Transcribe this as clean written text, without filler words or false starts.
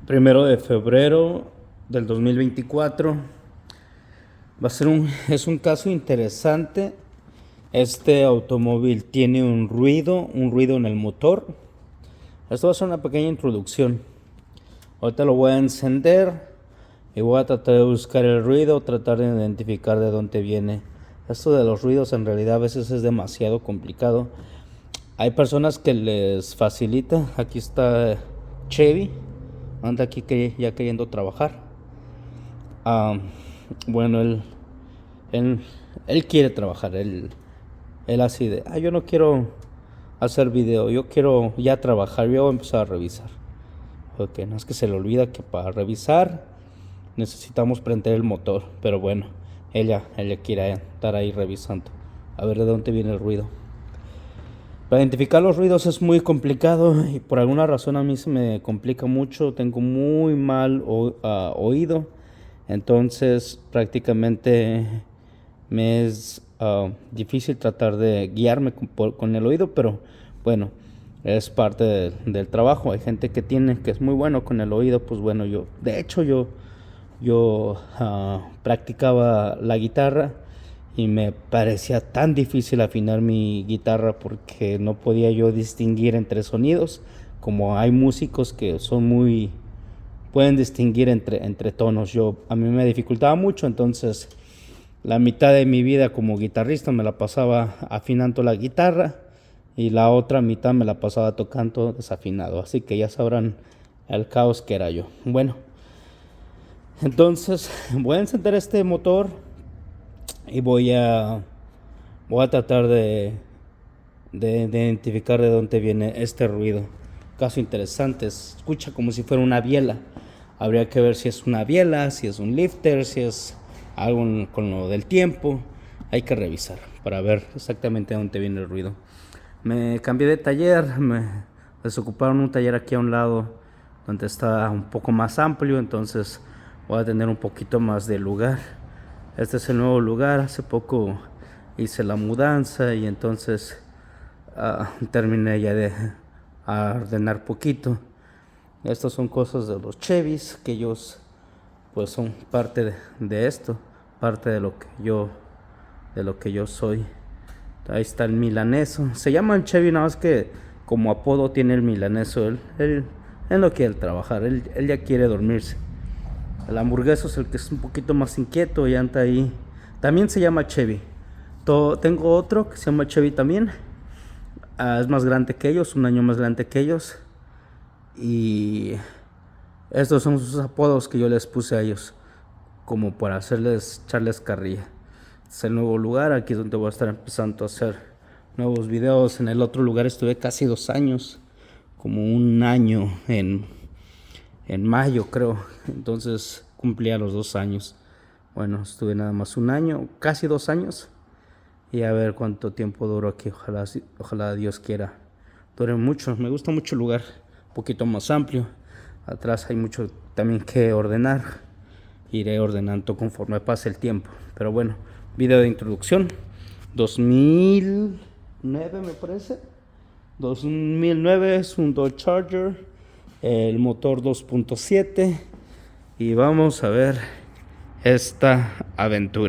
Primero de febrero del 2024. Es un caso interesante. Este automóvil tiene un ruido en el motor. Esto va a ser una pequeña introducción. Ahorita lo voy a encender y voy a tratar de buscar el ruido, tratar de identificar de dónde viene. Esto de los ruidos en realidad a veces es demasiado complicado. Hay personas que les facilita. Aquí está Chevy, anda aquí ya queriendo trabajar. Bueno, él, él quiere trabajar. Él así de, yo no quiero hacer video, yo quiero ya trabajar, yo voy a empezar a revisar. Ok, no es que se le olvida que para revisar necesitamos prender el motor, pero bueno, ella quiere estar ahí revisando, a ver de dónde viene el ruido. Para identificar los ruidos es muy complicado y por alguna razón a mí se me complica mucho. Tengo muy mal oído, entonces prácticamente me es difícil tratar de guiarme con el oído, pero bueno, es parte del trabajo. Hay gente que es muy bueno con el oído. Pues bueno, yo practicaba la guitarra y me parecía tan difícil afinar mi guitarra porque no podía yo distinguir entre sonidos, como hay músicos que pueden distinguir entre tonos. A mí me dificultaba mucho, entonces la mitad de mi vida como guitarrista me la pasaba afinando la guitarra y la otra mitad me la pasaba tocando desafinado, así que ya sabrán el caos que era yo. Bueno, entonces voy a encender este motor y voy a tratar de identificar de dónde viene este ruido. Caso interesante, escucha como si fuera una biela. Habría que ver si es una biela, si es un lifter, si es algo con lo del tiempo. Hay que revisar para ver exactamente de dónde viene el ruido. Me cambié de taller, me desocuparon un taller aquí a un lado donde está un poco más amplio, entonces voy a tener un poquito más de lugar. Este es el nuevo lugar. Hace poco hice la mudanza y entonces terminé ya de ordenar poquito. Estas son cosas de los Chevys, que ellos pues son parte de esto, parte de lo que yo soy. Ahí está el milaneso. Se llaman Chevy, nada más que como apodo tiene el milaneso. Él no quiere trabajar, él ya quiere dormirse. El hamburgueso es el que es un poquito más inquieto y anda ahí. También se llama Chevy. Tengo otro que se llama Chevy también. Es más grande que ellos, un año más grande que ellos. Y estos son sus apodos que yo les puse a ellos, como para echarles carrilla. Es el nuevo lugar, aquí es donde voy a estar empezando a hacer nuevos videos. En el otro lugar estuve casi 2 años, como un año en mayo creo, entonces cumplía los 2 años. Bueno, estuve nada más un año, casi 2 años, y a ver cuánto tiempo duro aquí. Ojalá Dios quiera dure mucho. Me gusta mucho el lugar, un poquito más amplio. Atrás hay mucho también que ordenar. Iré ordenando conforme pase el tiempo, pero bueno, video de introducción. 2009 me parece. 2009 es un Dodge Charger, el motor 2.7, y vamos a ver esta aventura.